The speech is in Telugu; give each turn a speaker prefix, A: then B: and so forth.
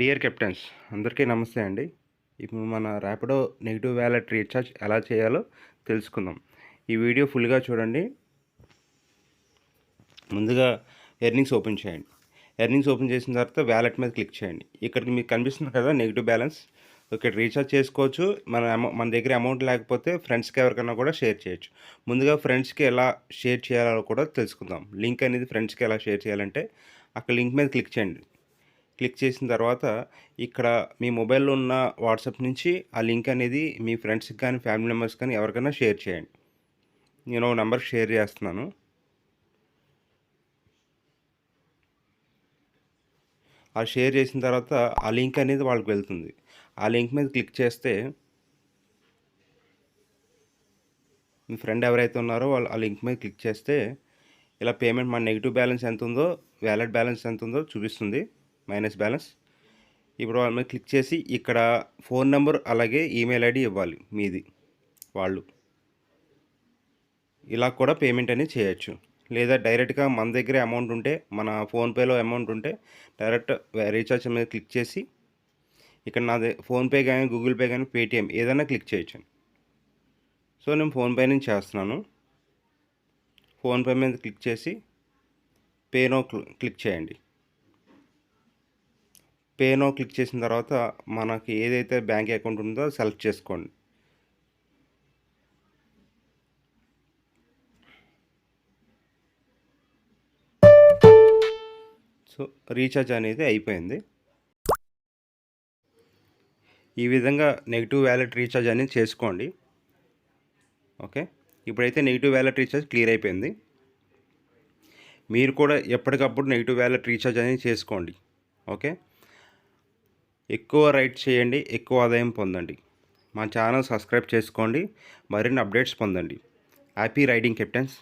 A: డియర్ కెప్టెన్స్ అందరికీ నమస్తే అండి. ఇప్పుడు మన ర్యాపిడో నెగిటివ్ వ్యాలెట్ రీఛార్జ్ ఎలా చేయాలో తెలుసుకుందాం. ఈ వీడియో ఫుల్గా చూడండి. ముందుగా ఎర్నింగ్స్ ఓపెన్ చేయండి. ఎర్నింగ్స్ ఓపెన్ చేసిన తర్వాత వ్యాలెట్ మీద క్లిక్ చేయండి. ఇక్కడికి మీకు కనిపిస్తుంది కదా నెగిటివ్ బ్యాలెన్స్. ఇక్కడ రీఛార్జ్ చేసుకోవచ్చు. మన దగ్గర అమౌంట్ లేకపోతే ఫ్రెండ్స్కి ఎవరికైనా కూడా షేర్ చేయొచ్చు. ముందుగా ఫ్రెండ్స్కి ఎలా షేర్ చేయాలో కూడా తెలుసుకుందాం. లింక్ అనేది ఫ్రెండ్స్కి ఎలా షేర్ చేయాలంటే అక్కడ లింక్ మీద క్లిక్ చేయండి. క్లిక్ చేసిన తర్వాత ఇక్కడ మీ మొబైల్లో ఉన్న వాట్సాప్ నుంచి ఆ లింక్ అనేది మీ ఫ్రెండ్స్కి కానీ ఫ్యామిలీ మెంబర్స్ కానీ ఎవరికైనా షేర్ చేయండి. నేను నెంబర్ షేర్ చేస్తున్నాను. ఆ షేర్ చేసిన తర్వాత ఆ లింక్ అనేది వాళ్ళకి వెళ్తుంది. ఆ లింక్ మీద క్లిక్ చేస్తే మీ ఫ్రెండ్ ఎవరైతే ఉన్నారో వాళ్ళు ఆ లింక్ మీద క్లిక్ చేస్తే ఇలా పేమెంట్ మన నెగిటివ్ బ్యాలెన్స్ ఎంత ఉందో, వ్యాలెట్ బ్యాలెన్స్ ఎంత ఉందో చూపిస్తుంది, మైనస్ బ్యాలెన్స్. ఇప్పుడు వాళ్ళ మీద క్లిక్ చేసి ఇక్కడ ఫోన్ నెంబర్ అలాగే ఈమెయిల్ ఐడి ఇవ్వాలి మీది. వాళ్ళు ఇలా కూడా పేమెంట్ అనేది చేయొచ్చు. లేదా డైరెక్ట్గా మన దగ్గరే అమౌంట్ ఉంటే, మన ఫోన్పేలో అమౌంట్ ఉంటే డైరెక్ట్ రీఛార్జ్ మీద క్లిక్ చేసి ఇక్కడ నాది ఫోన్పే కానీ గూగుల్ పే కానీ పేటిఎం ఏదైనా క్లిక్ చేయొచ్చు. సో నేను ఫోన్పే నుంచి చేస్తున్నాను. ఫోన్పే మీద క్లిక్ చేసి పేనో క్లిక్ చేయండి. పేనో క్లిక్ చేసిన తర్వాత మనకి ఏదైతే బ్యాంక్ అకౌంట్ ఉందో సెలెక్ట్ చేసుకోండి. సో రీఛార్జ్ అనేది అయిపోయింది. ఈ విధంగా నెగిటివ్ వ్యాలెట్ రీఛార్జ్ అనేది చేసుకోండి. ఓకే, ఇప్పుడైతే నెగిటివ్ వ్యాలెట్ రీఛార్జ్ క్లియర్ అయిపోయింది. మీరు కూడా ఎప్పటికప్పుడు నెగిటివ్ వ్యాలెట్ రీఛార్జ్ అనేది చేసుకోండి. ఓకే, ఎక్కువ రైడ్ చేయండి, ఎక్కువ ఆదాయం పొందండి. మా ఛానల్ సబ్స్క్రైబ్ చేసుకోండి, మరిన్ని అప్డేట్స్ పొందండి. Happy riding captains.